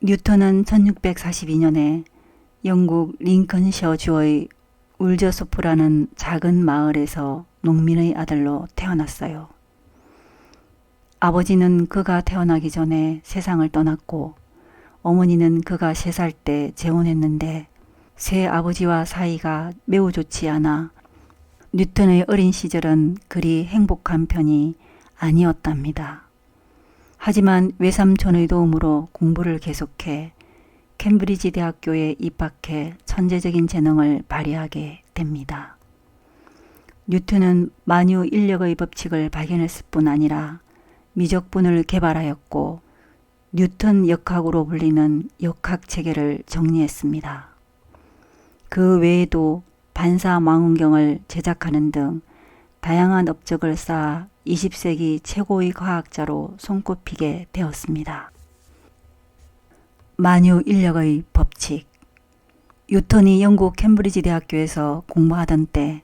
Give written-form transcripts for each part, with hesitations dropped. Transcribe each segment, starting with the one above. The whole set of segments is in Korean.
뉴턴은 1642년에 영국 링컨셔 주의 울저소프라는 작은 마을에서 농민의 아들로 태어났어요. 아버지는 그가 태어나기 전에 세상을 떠났고 어머니는 그가 3살 때 재혼했는데 새 아버지와 사이가 매우 좋지 않아 뉴턴의 어린 시절은 그리 행복한 편이 아니었답니다. 하지만 외삼촌의 도움으로 공부를 계속해 캠브리지 대학교에 입학해 천재적인 재능을 발휘하게 됩니다. 뉴턴은 만유 인력의 법칙을 발견했을 뿐 아니라 미적분을 개발하였고 뉴턴 역학으로 불리는 역학 체계를 정리했습니다. 그 외에도 반사망원경을 제작하는 등 다양한 업적을 쌓아 20세기 최고의 과학자로 손꼽히게 되었습니다. 만유 인력의 법칙. 뉴턴이 영국 캠브리지 대학교에서 공부하던 때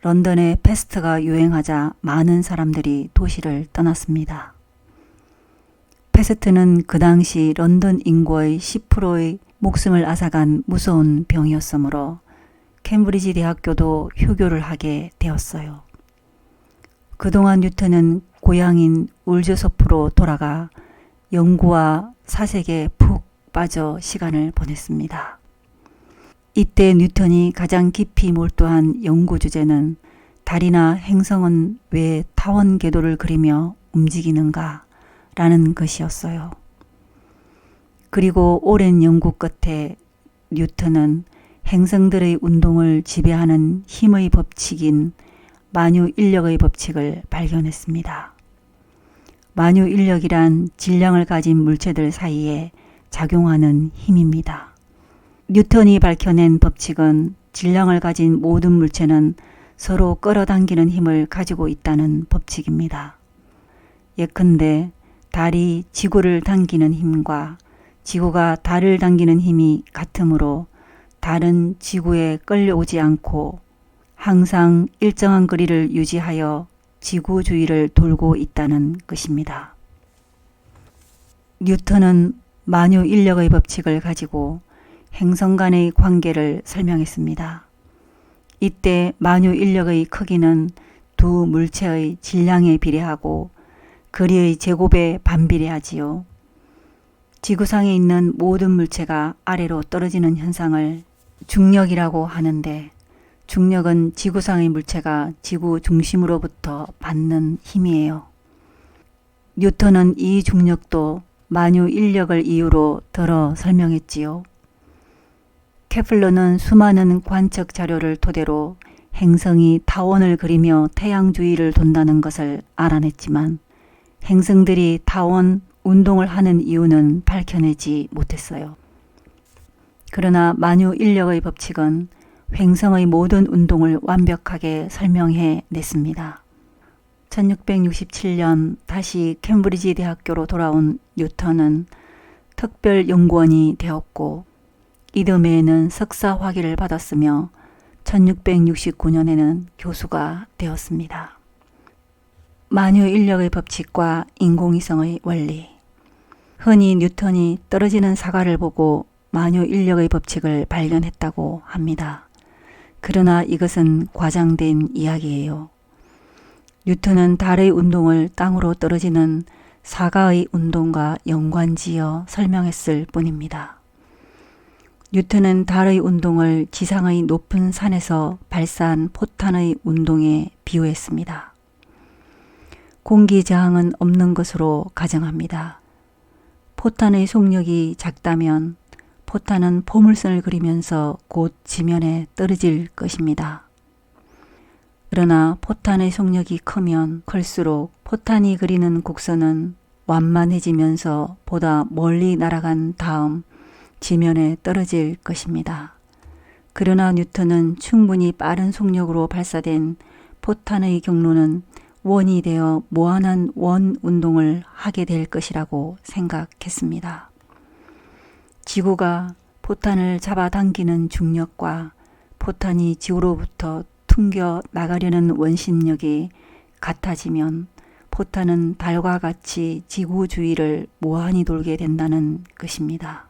런던에 패스트가 유행하자 많은 사람들이 도시를 떠났습니다. 패스트는 그 당시 런던 인구의 10%의 목숨을 앗아간 무서운 병이었으므로 캠브리지 대학교도 휴교를 하게 되었어요. 그동안 뉴턴은 고향인 울저소프로 돌아가 연구와 사색에 푹 빠져 시간을 보냈습니다. 이때 뉴턴이 가장 깊이 몰두한 연구 주제는 달이나 행성은 왜 타원 궤도를 그리며 움직이는가 라는 것이었어요. 그리고 오랜 연구 끝에 뉴턴은 행성들의 운동을 지배하는 힘의 법칙인 만유 인력의 법칙을 발견했습니다. 만유 인력이란 질량을 가진 물체들 사이에 작용하는 힘입니다. 뉴턴이 밝혀낸 법칙은 질량을 가진 모든 물체는 서로 끌어당기는 힘을 가지고 있다는 법칙입니다. 예컨대 달이 지구를 당기는 힘과 지구가 달을 당기는 힘이 같으므로 달은 지구에 끌려오지 않고 항상 일정한 거리를 유지하여 지구 주위를 돌고 있다는 것입니다. 뉴턴은 만유 인력의 법칙을 가지고 행성 간의 관계를 설명했습니다. 이때 만유 인력의 크기는 두 물체의 질량에 비례하고 거리의 제곱에 반비례하지요. 지구상에 있는 모든 물체가 아래로 떨어지는 현상을 중력이라고 하는데 중력은 지구상의 물체가 지구 중심으로부터 받는 힘이에요. 뉴턴은 이 중력도 만유 인력을 이유로 들어 설명했지요. 케플러는 수많은 관측 자료를 토대로 행성이 타원을 그리며 태양 주위를 돈다는 것을 알아냈지만 행성들이 타원 운동을 하는 이유는 밝혀내지 못했어요. 그러나 만유 인력의 법칙은 횡성의 모든 운동을 완벽하게 설명해 냈습니다. 1667년 다시 캠브리지 대학교로 돌아온 뉴턴은 특별 연구원이 되었고 이듬해에는 석사 학위를 받았으며 1669년에는 교수가 되었습니다. 만유 인력의 법칙과 인공위성의 원리. 흔히 뉴턴이 떨어지는 사과를 보고 만유 인력의 법칙을 발견했다고 합니다. 그러나 이것은 과장된 이야기예요. 뉴턴은 달의 운동을 땅으로 떨어지는 사과의 운동과 연관지어 설명했을 뿐입니다. 뉴턴은 달의 운동을 지상의 높은 산에서 발사한 포탄의 운동에 비유했습니다. 공기 저항은 없는 것으로 가정합니다. 포탄의 속력이 작다면 포탄은 포물선을 그리면서 곧 지면에 떨어질 것입니다. 그러나 포탄의 속력이 크면 클수록 포탄이 그리는 곡선은 완만해지면서 보다 멀리 날아간 다음 지면에 떨어질 것입니다. 그러나 뉴턴은 충분히 빠른 속력으로 발사된 포탄의 경로는 원이 되어 무한한 원 운동을 하게 될 것이라고 생각했습니다. 지구가 포탄을 잡아당기는 중력과 포탄이 지구로부터 튕겨 나가려는 원심력이 같아지면 포탄은 달과 같이 지구 주위를 무한히 돌게 된다는 것입니다.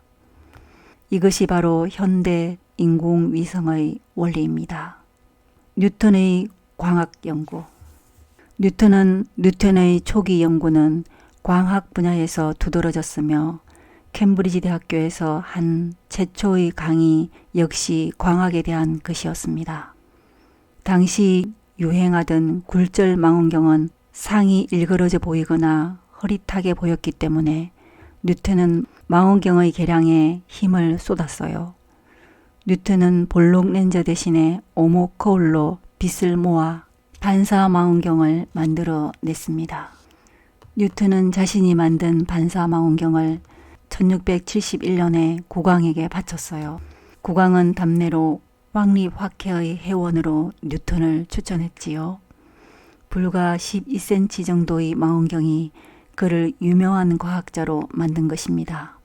이것이 바로 현대 인공위성의 원리입니다. 뉴턴의 광학 연구. 뉴턴의 초기 연구는 광학 분야에서 두드러졌으며 캠브리지 대학교에서 한 최초의 강의 역시 광학에 대한 것이었습니다. 당시 유행하던 굴절 망원경은 상이 일그러져 보이거나 흐릿하게 보였기 때문에 뉴턴은 망원경의 개량에 힘을 쏟았어요. 뉴턴은 볼록 렌즈 대신에 오목 거울로 빛을 모아 반사 망원경을 만들어 냈습니다. 뉴턴은 자신이 만든 반사 망원경을 1671년에 국왕에게 바쳤어요. 국왕은 답례로 왕립학회의 회원으로 뉴턴을 추천했지요. 불과 12cm 정도의 망원경이 그를 유명한 과학자로 만든 것입니다.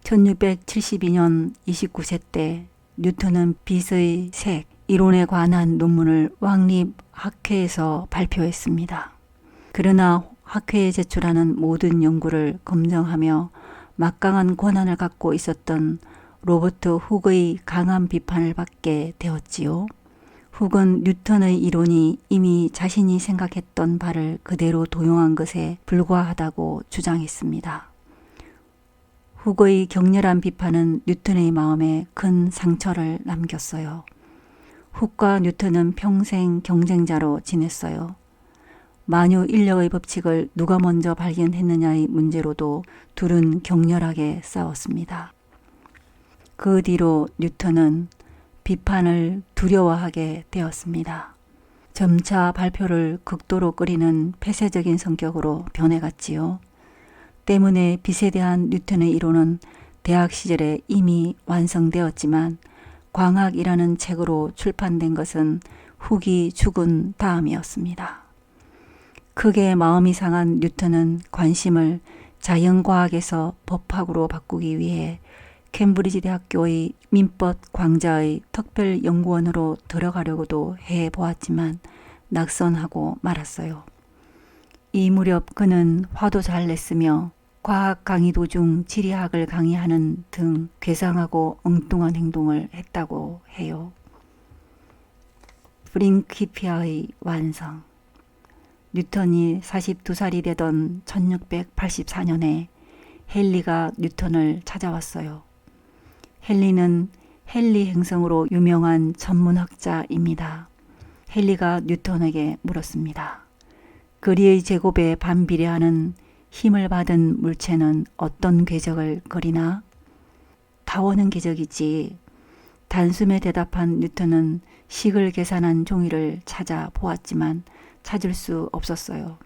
1672년 29세 때 뉴턴은 빛의 색 이론에 관한 논문을 왕립학회에서 발표했습니다. 그러나 학회에 제출하는 모든 연구를 검증하며 막강한 권한을 갖고 있었던 로버트 훅의 강한 비판을 받게 되었지요. 훅은 뉴턴의 이론이 이미 자신이 생각했던 바를 그대로 도용한 것에 불과하다고 주장했습니다. 훅의 격렬한 비판은 뉴턴의 마음에 큰 상처를 남겼어요. 훅과 뉴턴은 평생 경쟁자로 지냈어요. 만유 인력의 법칙을 누가 먼저 발견했느냐의 문제로도 둘은 격렬하게 싸웠습니다. 그 뒤로 뉴턴은 비판을 두려워하게 되었습니다. 점차 발표를 극도로 꺼리는 폐쇄적인 성격으로 변해갔지요. 때문에 빛에 대한 뉴턴의 이론은 대학 시절에 이미 완성되었지만 광학이라는 책으로 출판된 것은 훅이 죽은 다음이었습니다. 크게 마음이 상한 뉴턴은 관심을 자연과학에서 법학으로 바꾸기 위해 캠브리지 대학교의 민법 광자의 특별연구원으로 들어가려고도 해보았지만 낙선하고 말았어요. 이 무렵 그는 화도 잘 냈으며 과학 강의 도중 지리학을 강의하는 등 괴상하고 엉뚱한 행동을 했다고 해요. 프린키피아의 완성. 뉴턴이 42살이 되던 1684년에 헨리가 뉴턴을 찾아왔어요. 헨리는 헨리 행성으로 유명한 천문학자입니다. 헨리가 뉴턴에게 물었습니다. 거리의 제곱에 반비례하는 힘을 받은 물체는 어떤 궤적을 그리나? 타원은 궤적이지. 단숨에 대답한 뉴턴은 식을 계산한 종이를 찾아 보았지만 찾을 수 없었어요.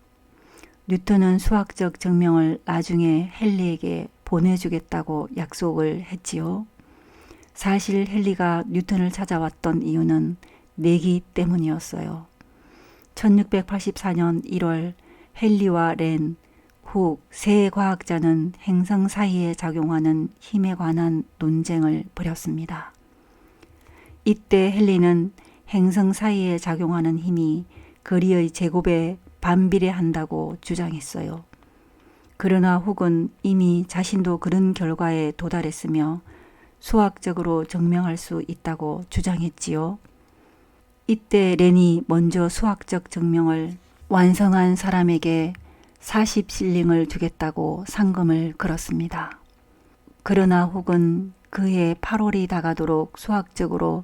뉴턴은 수학적 증명을 나중에 헨리에게 보내주겠다고 약속을 했지요. 사실 헨리가 뉴턴을 찾아왔던 이유는 내기 때문이었어요. 1684년 1월 헨리와 렌, 훅 세 과학자는 행성 사이에 작용하는 힘에 관한 논쟁을 벌였습니다. 이때 헨리는 행성 사이에 작용하는 힘이 거리의 제곱에 반비례한다고 주장했어요. 그러나 훅은 이미 자신도 그런 결과에 도달했으며 수학적으로 증명할 수 있다고 주장했지요. 이때 렌이 먼저 수학적 증명을 완성한 사람에게 40실링을 주겠다고 상금을 걸었습니다. 그러나 훅은 그해 8월이 다가도록 수학적으로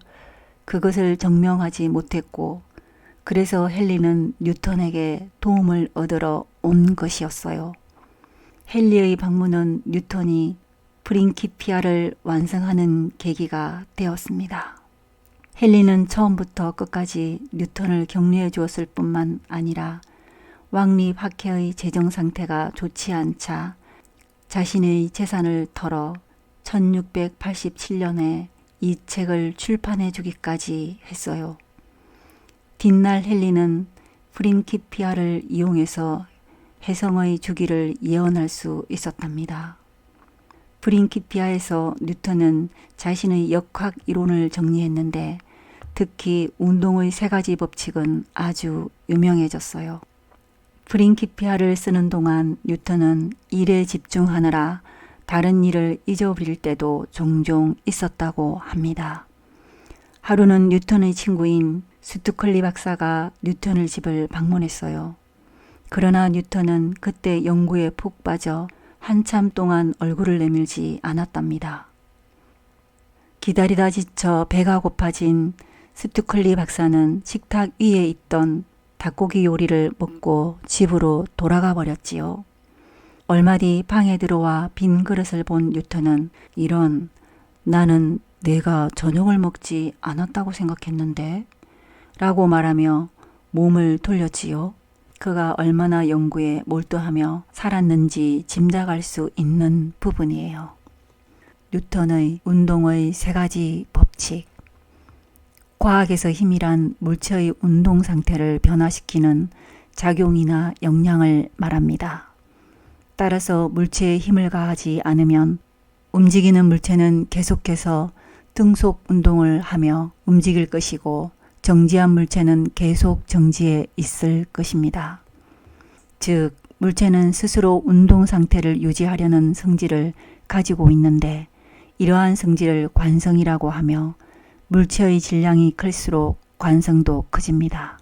그것을 증명하지 못했고 그래서 헨리는 뉴턴에게 도움을 얻으러 온 것이었어요. 헨리의 방문은 뉴턴이 프린키피아를 완성하는 계기가 되었습니다. 헨리는 처음부터 끝까지 뉴턴을 격려해 주었을 뿐만 아니라 왕립학회의 재정 상태가 좋지 않자 자신의 재산을 털어 1687년에 이 책을 출판해 주기까지 했어요. 뒷날 헨리는 프린키피아를 이용해서 혜성의 주기를 예언할 수 있었답니다. 프린키피아에서 뉴턴은 자신의 역학 이론을 정리했는데 특히 운동의 세 가지 법칙은 아주 유명해졌어요. 프린키피아를 쓰는 동안 뉴턴은 일에 집중하느라 다른 일을 잊어버릴 때도 종종 있었다고 합니다. 하루는 뉴턴의 친구인 스투클리 박사가 뉴턴의 집을 방문했어요. 그러나 뉴턴은 그때 연구에 푹 빠져 한참 동안 얼굴을 내밀지 않았답니다. 기다리다 지쳐 배가 고파진 스투클리 박사는 식탁 위에 있던 닭고기 요리를 먹고 집으로 돌아가 버렸지요. 얼마 뒤 방에 들어와 빈 그릇을 본 뉴턴은 이런, 나는 내가 저녁을 먹지 않았다고 생각했는데 라고 말하며 몸을 돌렸지요. 그가 얼마나 연구에 몰두하며 살았는지 짐작할 수 있는 부분이에요. 뉴턴의 운동의 3가지 법칙. 과학에서 힘이란 물체의 운동 상태를 변화시키는 작용이나 영향을 말합니다. 따라서 물체에 힘을 가하지 않으면 움직이는 물체는 계속해서 등속 운동을 하며 움직일 것이고 정지한 물체는 계속 정지해 있을 것입니다. 즉, 물체는 스스로 운동 상태를 유지하려는 성질을 가지고 있는데 이러한 성질을 관성이라고 하며 물체의 질량이 클수록 관성도 커집니다.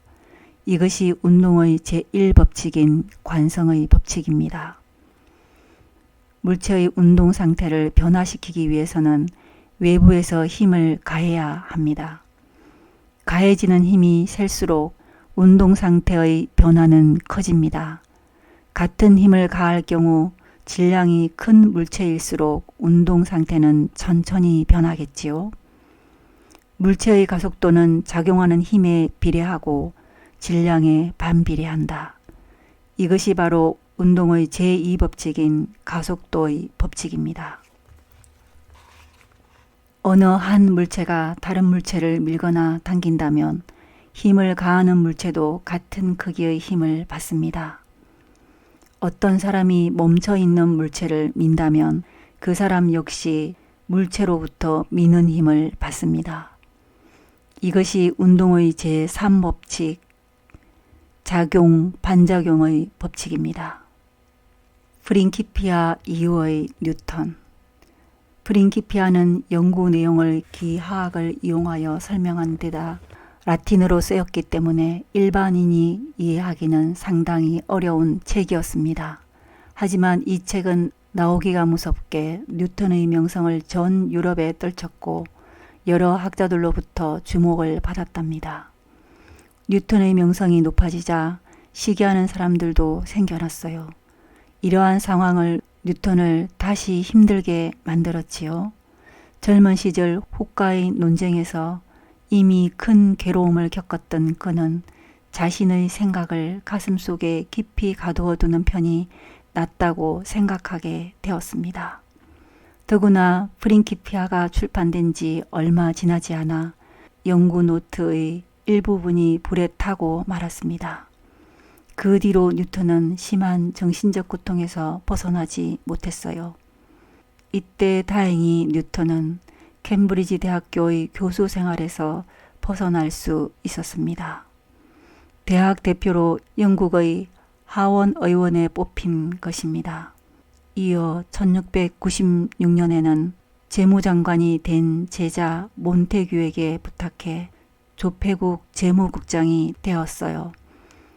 이것이 운동의 제1법칙인 관성의 법칙입니다. 물체의 운동 상태를 변화시키기 위해서는 외부에서 힘을 가해야 합니다. 가해지는 힘이 셀수록 운동 상태의 변화는 커집니다. 같은 힘을 가할 경우 질량이 큰 물체일수록 운동 상태는 천천히 변하겠지요. 물체의 가속도는 작용하는 힘에 비례하고 질량에 반비례한다. 이것이 바로 운동의 제2법칙인 가속도의 법칙입니다. 어느 한 물체가 다른 물체를 밀거나 당긴다면 힘을 가하는 물체도 같은 크기의 힘을 받습니다. 어떤 사람이 멈춰 있는 물체를 민다면 그 사람 역시 물체로부터 미는 힘을 받습니다. 이것이 운동의 제3법칙, 작용, 반작용의 법칙입니다. 프린키피아 이후의 뉴턴. 프린키피아는 연구 내용을 기하학을 이용하여 설명한 데다 라틴어로 쓰였기 때문에 일반인이 이해하기는 상당히 어려운 책이었습니다. 하지만 이 책은 나오기가 무섭게 뉴턴의 명성을 전 유럽에 떨쳤고 여러 학자들로부터 주목을 받았답니다. 뉴턴의 명성이 높아지자 시기하는 사람들도 생겨났어요. 이러한 상황을 뉴턴을 다시 힘들게 만들었지요. 젊은 시절 호가의 논쟁에서 이미 큰 괴로움을 겪었던 그는 자신의 생각을 가슴속에 깊이 가두어 두는 편이 낫다고 생각하게 되었습니다. 더구나 프린키피아가 출판된 지 얼마 지나지 않아 연구 노트의 일부분이 불에 타고 말았습니다. 그 뒤로 뉴턴은 심한 정신적 고통에서 벗어나지 못했어요. 이때 다행히 뉴턴은 캠브리지 대학교의 교수 생활에서 벗어날 수 있었습니다. 대학 대표로 영국의 하원 의원에 뽑힌 것입니다. 이어 1696년에는 재무장관이 된 제자 몬테규에게 부탁해 조폐국 재무국장이 되었어요.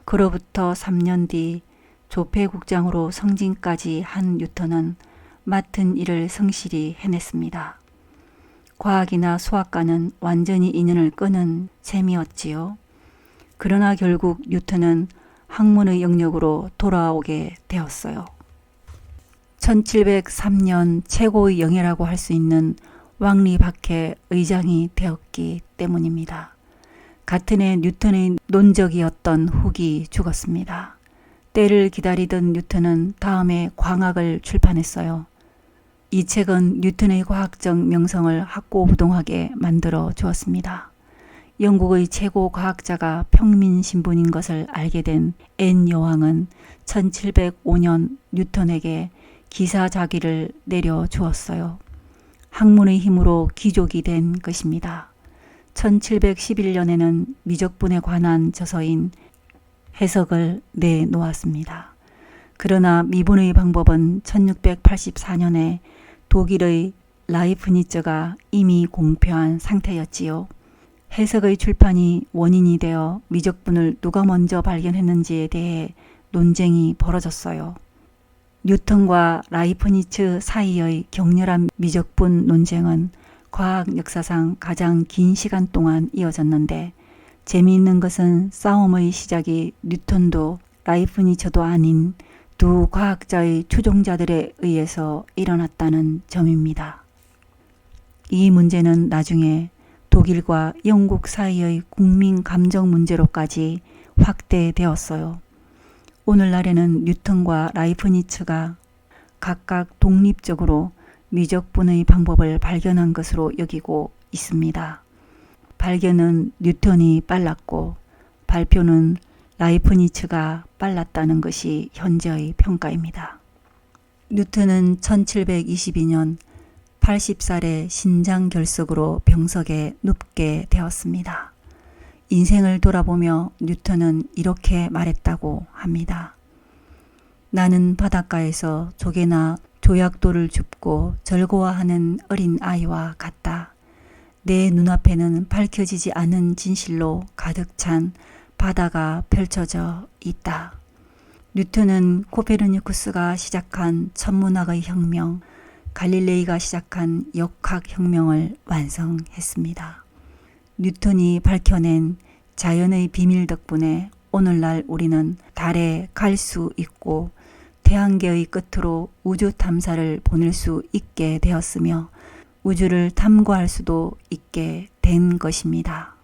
그로부터 3년 뒤 조폐국장으로 승진까지 한 뉴턴은 맡은 일을 성실히 해냈습니다. 과학이나 수학과는 완전히 인연을 끊은 셈이었지요. 그러나 결국 뉴턴은 학문의 영역으로 돌아오게 되었어요. 1703년 최고의 영예라고 할 수 있는 왕리박해 의장이 되었기 때문입니다. 같은 해 뉴턴의 논적이었던 훅이 죽었습니다. 때를 기다리던 뉴턴은 다음에 광학을 출판했어요. 이 책은 뉴턴의 과학적 명성을 확고부동하게 만들어 주었습니다. 영국의 최고 과학자가 평민신분인 것을 알게 된 앤 여왕은 1705년 뉴턴에게 기사자기를 내려주었어요. 학문의 힘으로 귀족이 된 것입니다. 1711년에는 미적분에 관한 저서인 해석을 내놓았습니다. 그러나 미분의 방법은 1684년에 독일의 라이프니츠가 이미 공표한 상태였지요. 해석의 출판이 원인이 되어 미적분을 누가 먼저 발견했는지에 대해 논쟁이 벌어졌어요. 뉴턴과 라이프니츠 사이의 격렬한 미적분 논쟁은 과학 역사상 가장 긴 시간 동안 이어졌는데, 재미있는 것은 싸움의 시작이 뉴턴도 라이프니츠도 아닌 두 과학자의 추종자들에 의해서 일어났다는 점입니다. 이 문제는 나중에 독일과 영국 사이의 국민 감정 문제로까지 확대되었어요. 오늘날에는 뉴턴과 라이프니츠가 각각 독립적으로 미적분의 방법을 발견한 것으로 여기고 있습니다. 발견은 뉴턴이 빨랐고 발표는 라이프니츠가 빨랐다는 것이 현재의 평가입니다. 뉴턴은 1722년 80살의 신장결석으로 병석에 눕게 되었습니다. 인생을 돌아보며 뉴턴은 이렇게 말했다고 합니다. 나는 바닷가에서 조개나 조약돌을 줍고 즐거워하는 어린 아이와 같다. 내 눈앞에는 밝혀지지 않은 진실로 가득 찬 바다가 펼쳐져 있다. 뉴턴은 코페르니쿠스가 시작한 천문학의 혁명, 갈릴레이가 시작한 역학혁명을 완성했습니다. 뉴턴이 밝혀낸 자연의 비밀 덕분에 오늘날 우리는 달에 갈 수 있고 태양계의 끝으로 우주 탐사를 보낼 수 있게 되었으며 우주를 탐구할 수도 있게 된 것입니다.